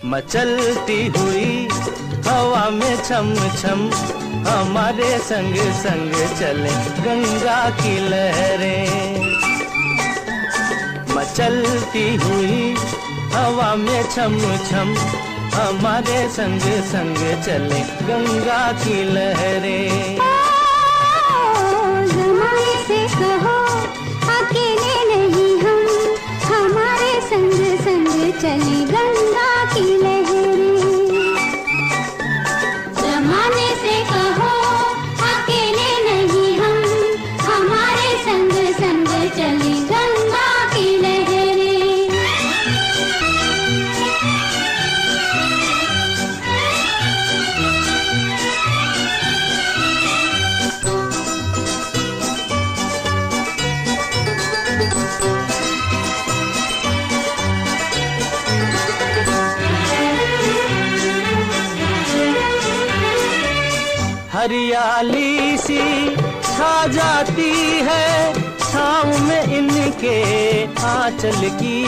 मचलती हुई हवा में छम छम हमारे संग संग चले गंगा की लहरें। मचलती हुई हवा में छम छम हमारे संग संग चले गंगा की लहरें। ज़माने से कहो अकेले नहीं हम, हमारे संग संग चले गंगा की लहरें। ज़माने से कहो अकेले नहीं हम, हमारे संग संग चले गंगा की लहरें। हरियाली सी छा जाती है छाँव में इनके आंचल की।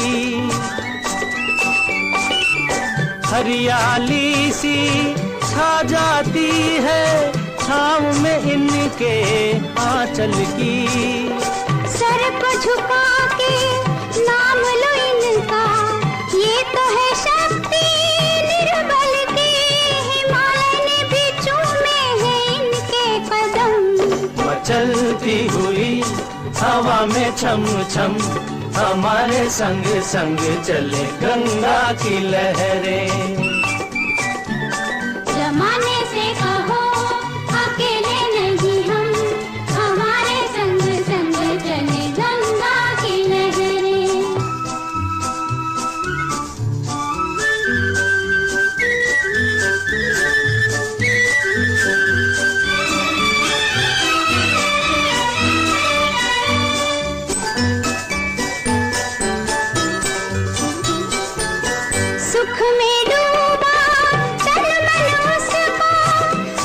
हरियाली सी छा जाती है छाँव में इनके आंचल की। सर को झुका के नाम लो इनका, ये तो है शक्ति निर्बल की। हिमालय ने भी चूमे हैं इनके कदम। मचलती हुई हवा में छम छम हमारे संग संग चले गंगा की लहरें। ज़माने से कहो अकेले नहीं हम, हमारे संग संग चले गंगा की लहरें। सुख में डूबा तन मन उसको,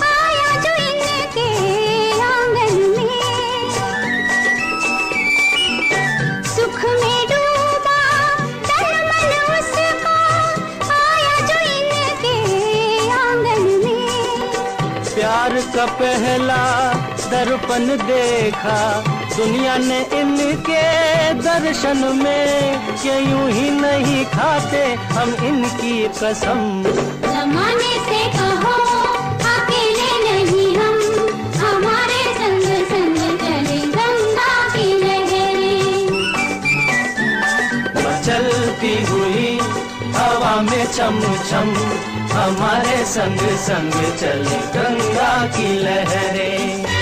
आया जो इनके आंगन में। सुख में डूबा तन मन उसको, आया जो इनके आंगन में। प्यार का पहला दर्पण देखा दुनिया ने इनके दर्शन में, कि यूं ही नहीं खाते हम इनकी कसम। ज़माने से कहो अकेले नहीं हम, हमारे संग संग चले गंगा की लहरें। मचलती हुई हवा में छम छम हमारे संग संग चले गंगा की लहरें।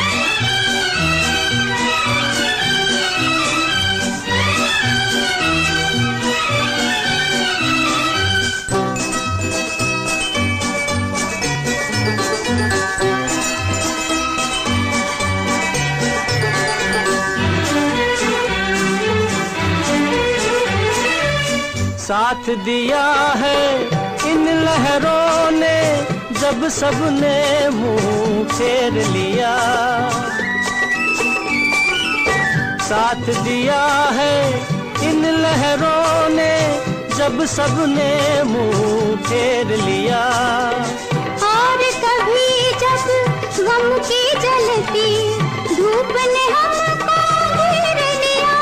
साथ दिया है इन लहरों ने जब सबने मुंह फेर लिया। साथ दिया है इन लहरों ने जब सबने मुंह फेर लिया। और कभी जब गम की जलती धूप ने हमको घेर लिया,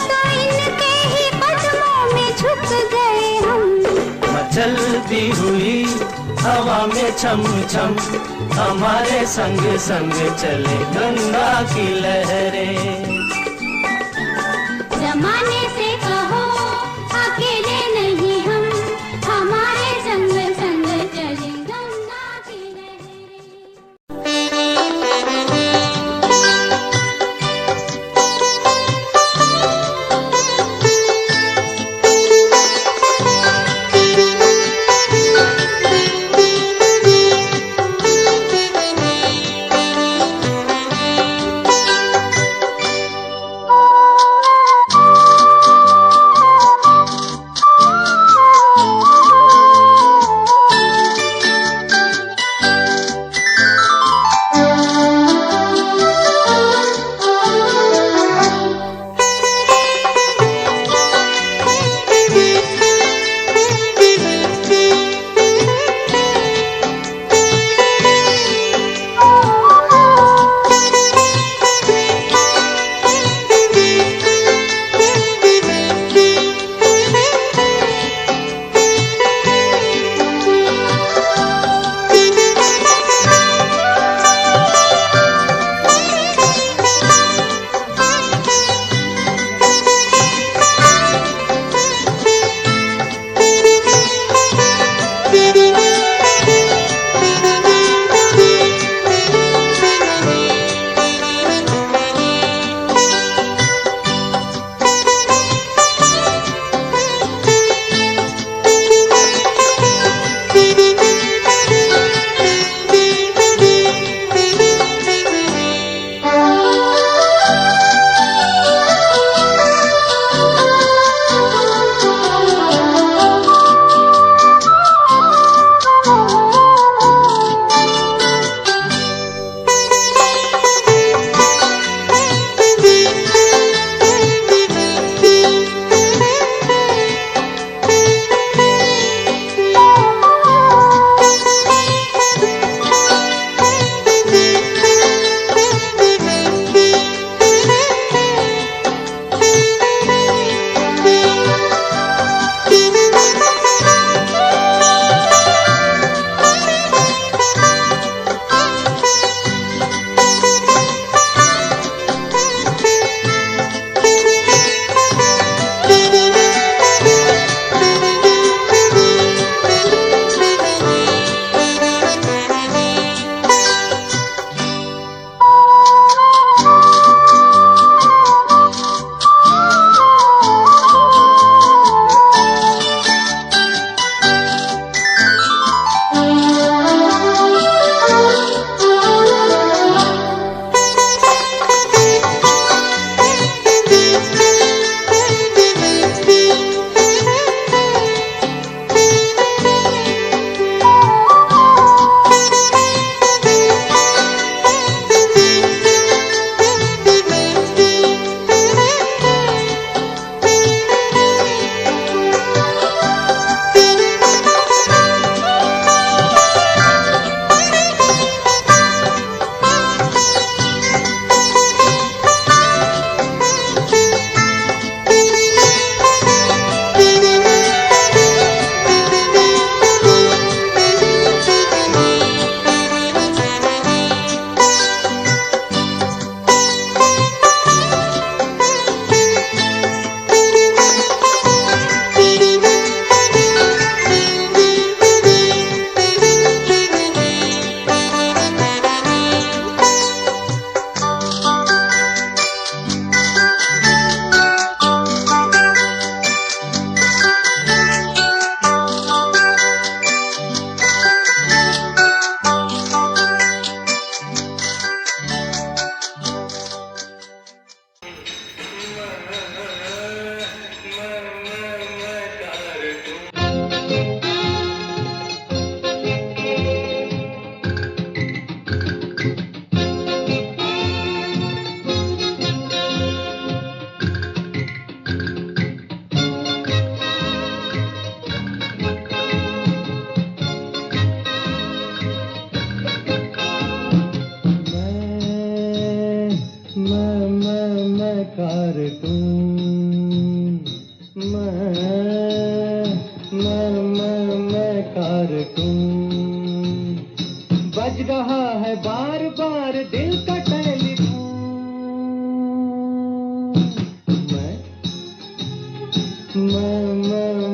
तो इनके ही कदमों में झुक गए हम। मचलती हुई हवा में छम छम हमारे संग संग चले गंगा की लहरें। ज़माने से कहो अकेले नहीं हम, हमारे संग संग चले गंगा की लहरें।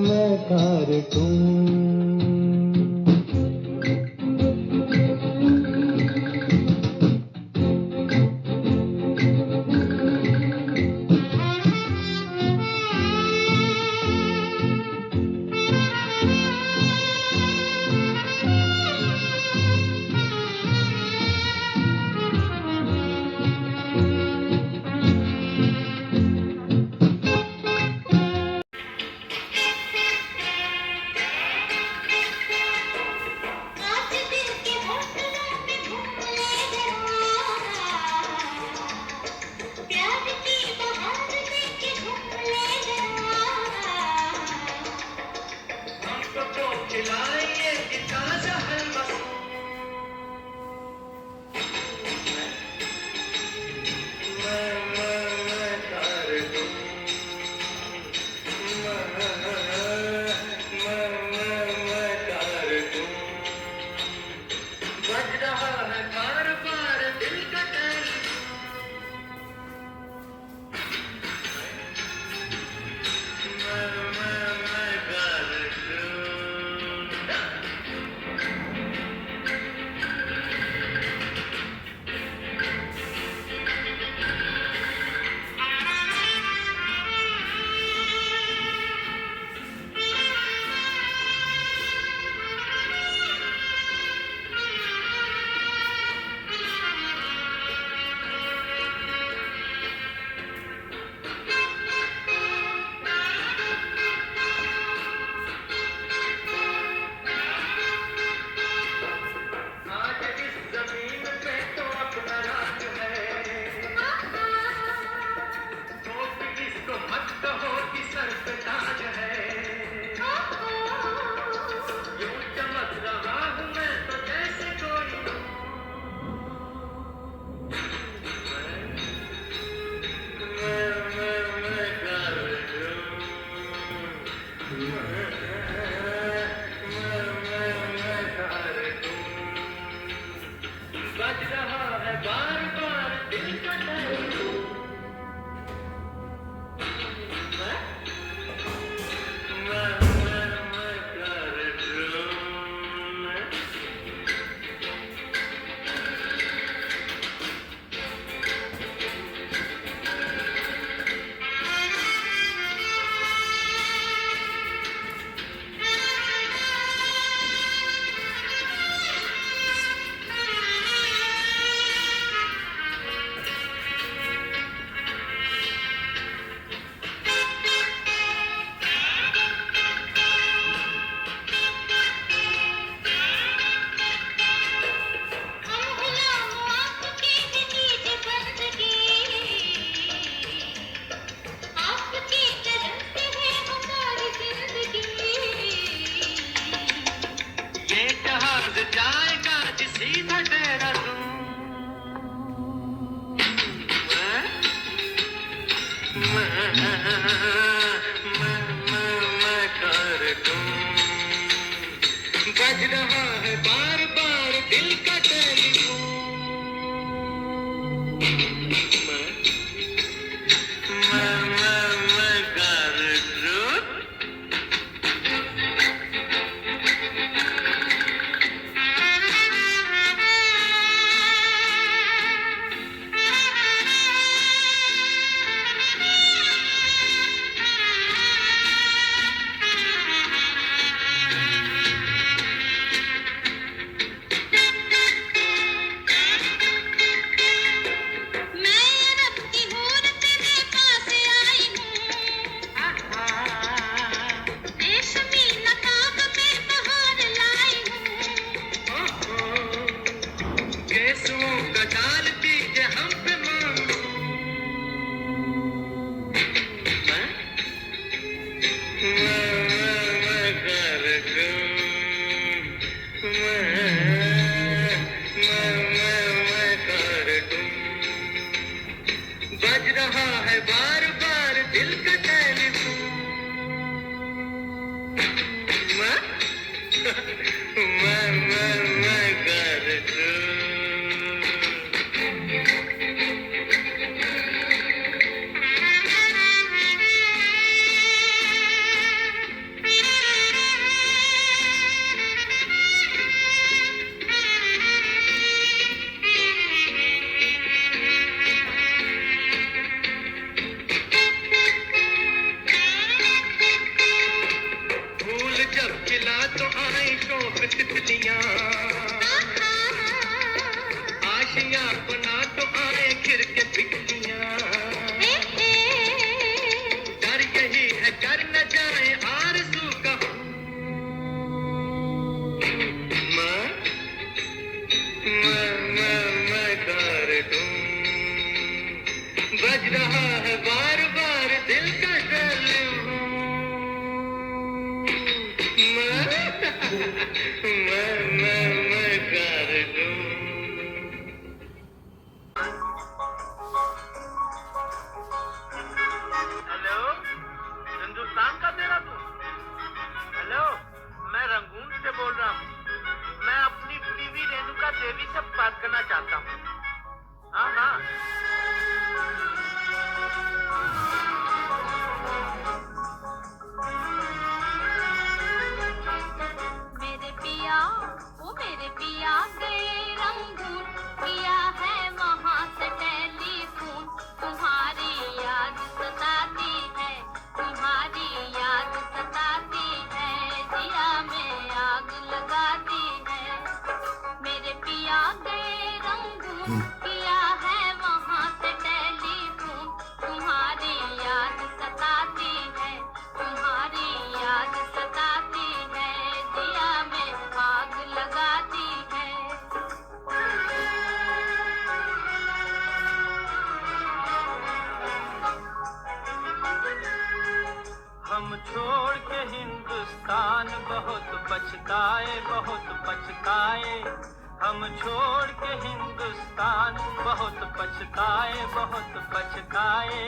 मैं कार्टून। बज रहा है बार बार दिल का बज रहा है बार बार दिल का टेलीफोन। मैं कार्टून। बज रहा है बार बार दिल का टेलीफोन। मैं कर दूं। हेलो, हिंदुस्तान का तेरा तू? हेलो, मैं रंगून से बोल रहा हूँ। मैं अपनी बीवी रेणुका देवी से बात करना चाहता हूँ। हाँ हाँ। मेरे पिया, ओ मेरे पिया गए रंगून, किया है वहाँ से टेलीफोन। तुम्हारी याद सताती है, तुम्हारी याद सताती है, दिया में आग लगाती है। मेरे पिया गए रंगून, किया है वहाँ से टेलीफोन। तुम्हारी याद सताती है, तुम्हारी याद सताती है, दिया में आग लगाती है। हम छोड़ के हिंदुस्तान बहुत पछताए, बहुत पछताए। हम छोड़ के हिंदुस्तान बहुत पछताए, बहुत पछताए।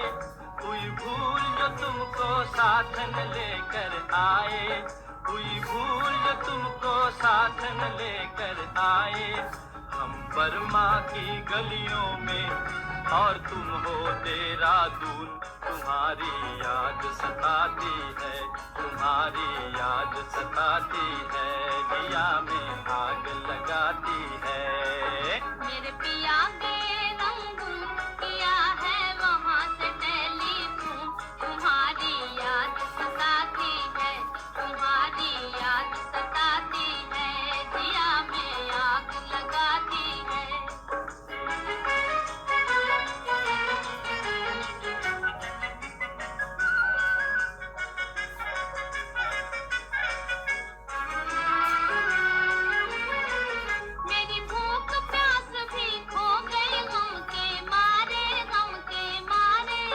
हुई भूल जो तुमको साथ न लेकर आए, हुई भूल जो तुमको साथ न लेकर आए। हम बर्मा की गलियों में और तुम हो देहरादून। तुम्हारी याद सताती है, तुम्हारी याद सताती है, दिया में आग लगाती है। मेरे पिया गए रंगून, किया है वहाँ से टेलीफोन। तुम्हारी याद सताती है, तुम्हारी याद सताती है, दिया में आग लगाती है। मेरी भूख प्यास भी खो गई गम के मारे, गम के मारे।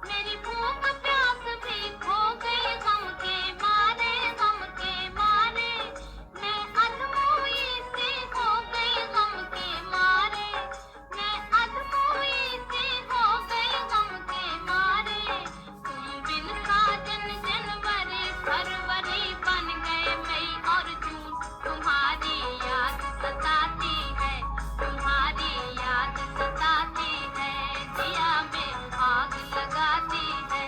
मेरी भूख प्यास भी खो गई गम के मारे, गम के मारे। मैं अधमोई सी हो गई गम के मारे, मैं अधमोई सी हो गई गम के मारे। तुम बिन साजन जनवरी फरवरी बन गए मई और जून। तुम्हारी याद सताती है, तुम्हारी याद सताती है, दिया में आग लगाती है।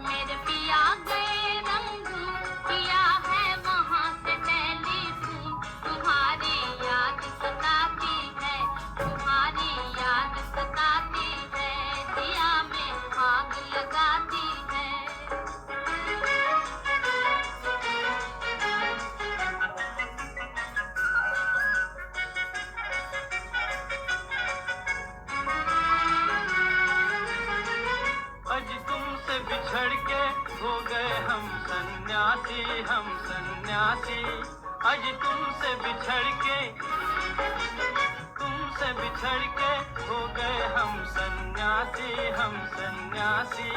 मेरे पिया गए रंगून, किया है वहाँ से टेलीफोन। तुम्हारी याद सताती है, तुम्हारी याद सताती है, दिया में आग लगाती है। अज तुमसे बिछड़ के हो गए हम सन्यासी, हम सन्यासी। अज तुमसे बिछड़ के हो गए हम सन्यासी, हम सन्यासी।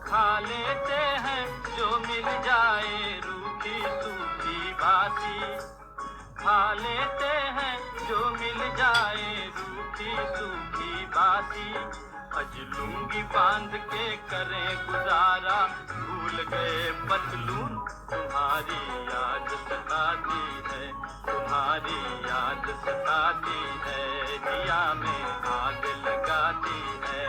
खा लेते हैं जो मिल जाए रूखी सूखी बासी, खा लेते हैं जो मिल जाए रूखी सूखी बासी। अज लूंगी बांध के करें गुजारा, भूल गए पतलून। तुम्हारी याद सताती है, तुम्हारी याद सताती है, दिया में आग लगाती है।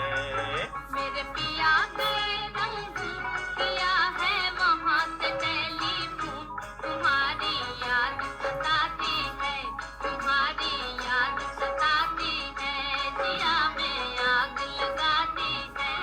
मेरे पिया गए रंगून, किया है वहाँ से टेलीफोन। तुम्हारी याद सताती है, तुम्हारी याद सताती है, दिया में आग लगाती है।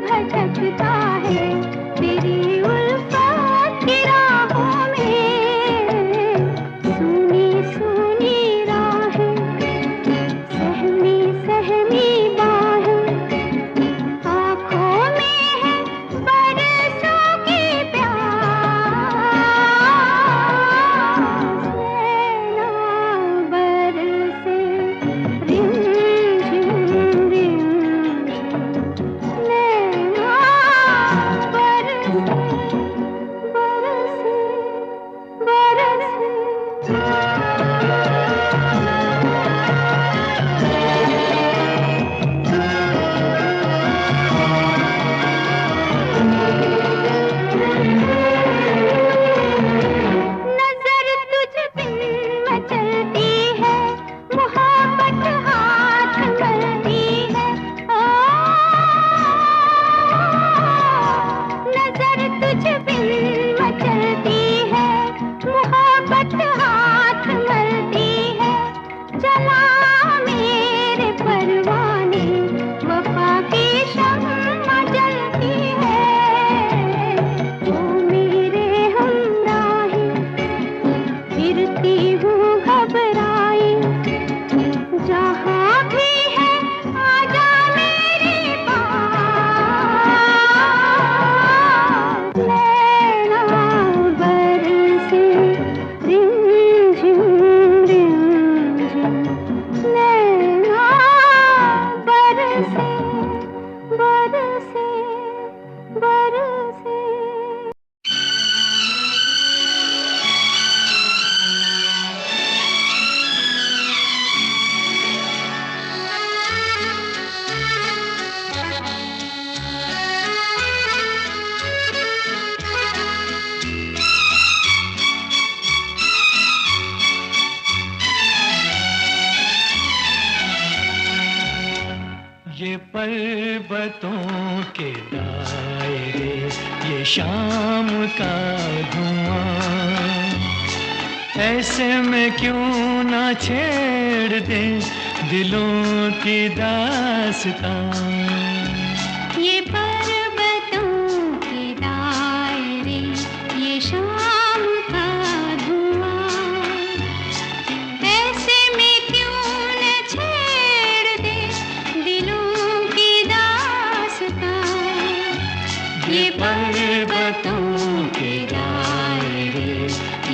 भटकता है तेरी उल्फत की राहों में। सुनी सुनी राहें, सहमी सहमी बाहें, आँखों में है बरसों की प्यास। नैना बरसे रिमझिम रिमझिम, नैना बरसे बरसे नजर तुझ बिन मचलती है, मोहब्बत हाथ मलती है। ओ नजर तुझ बिन मचलती है, मोहब्बत हाथ मलती है। जला मेरे परवाने, वफा की शम्मा जलती है। ओ मेरे हमराही, फिरती हूँ घबराई, जहाँ भी है आजा मेरे पास। नैना बरसे रिमझिम रिमझिम, नैना बरसे बरसे बरसे। ये पर्वतों के दायरे, ये शाम का धुआं, ऐसे में क्यों ना छेड़ दे दिलों की दास्तां। ये पर्वतों के दायरे, ये शाम का धुआं, ऐसे में क्यों न छेड़ दे दिलों की दास्तां। ये पर्वतों के दायरे,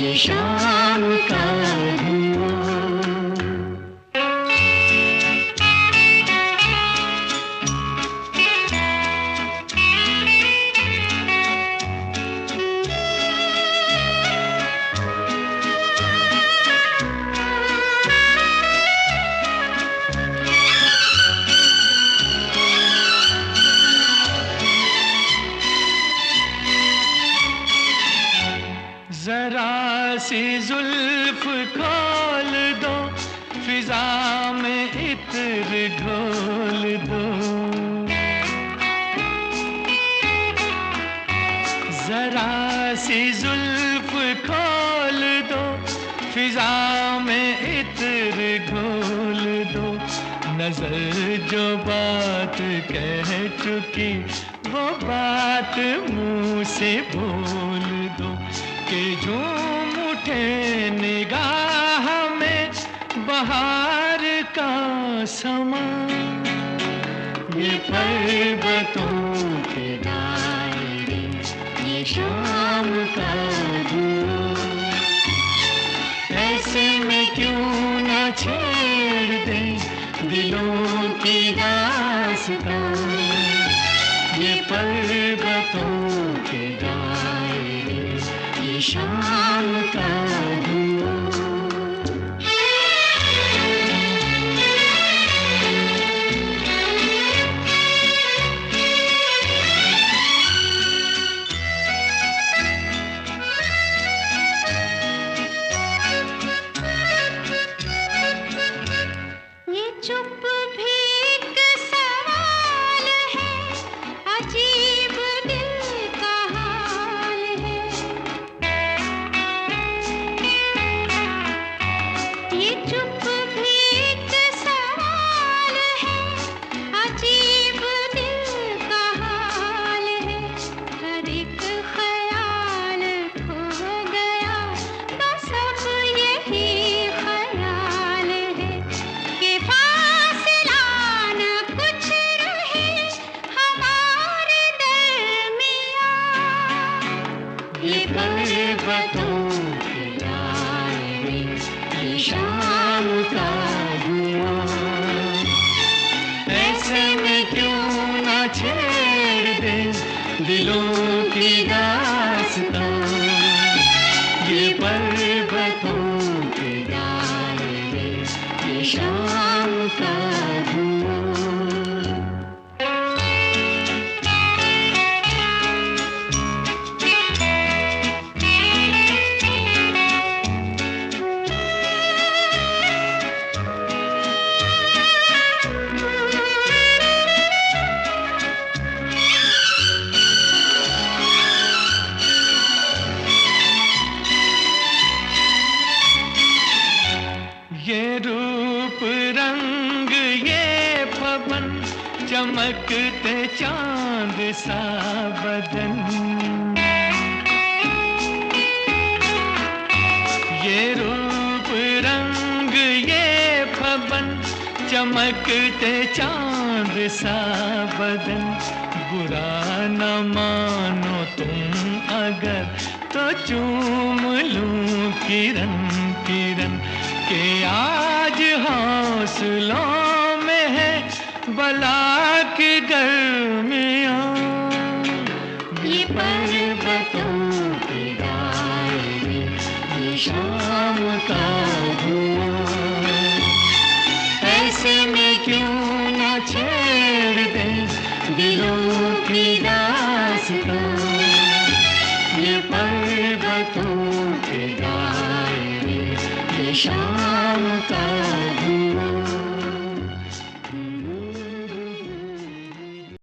ये शाम का धुआं। जरा सी जुल्फ खोल दो, फिजा में इत्र घोल दो। जरा सी जुल्फ खोल दो, फिजा में इत्र घोल दो। नजर जो बात कह चुकी, वो बात मुंह से बोल दो। कि झूम उठे निगाह में बहार का समा। ये पर्वतों के दायरे, ये शाम का धुआं, ऐसे में क्यों ना छेड़ दे दिलों की दास्तां। ये पर्वतों के दायरे, ये शाम का धुआं। ये चुप भी एक सवाल है, अजीब दिल का हाल है। ये चुप भी एक सवाल है, अजीब दिल का हाल पर्वतों के दायरे, ये शाम का धुआं। ऐसे में क्यों ना छेड़ दे दिलों की दास्तां, ये पर्वतों के दायरे, ये शाम का धुआं। ये रूप रंग ये पवन, चमकते चांद सा बदन, ये रूप रंग ये पवन, चमकते चांद सा बदन। बुरा न मानो तुम अगर तो चूम लूं किरण किरण, के आज हौसलों में है बला की गर्मियाँ। ये पर्वतों के दायरे, ये शाम का धुआं। ऐसे में क्यों ना छेड़ दे दिलों की दास्तां, ये पर्वतों के दायरे, ये शाम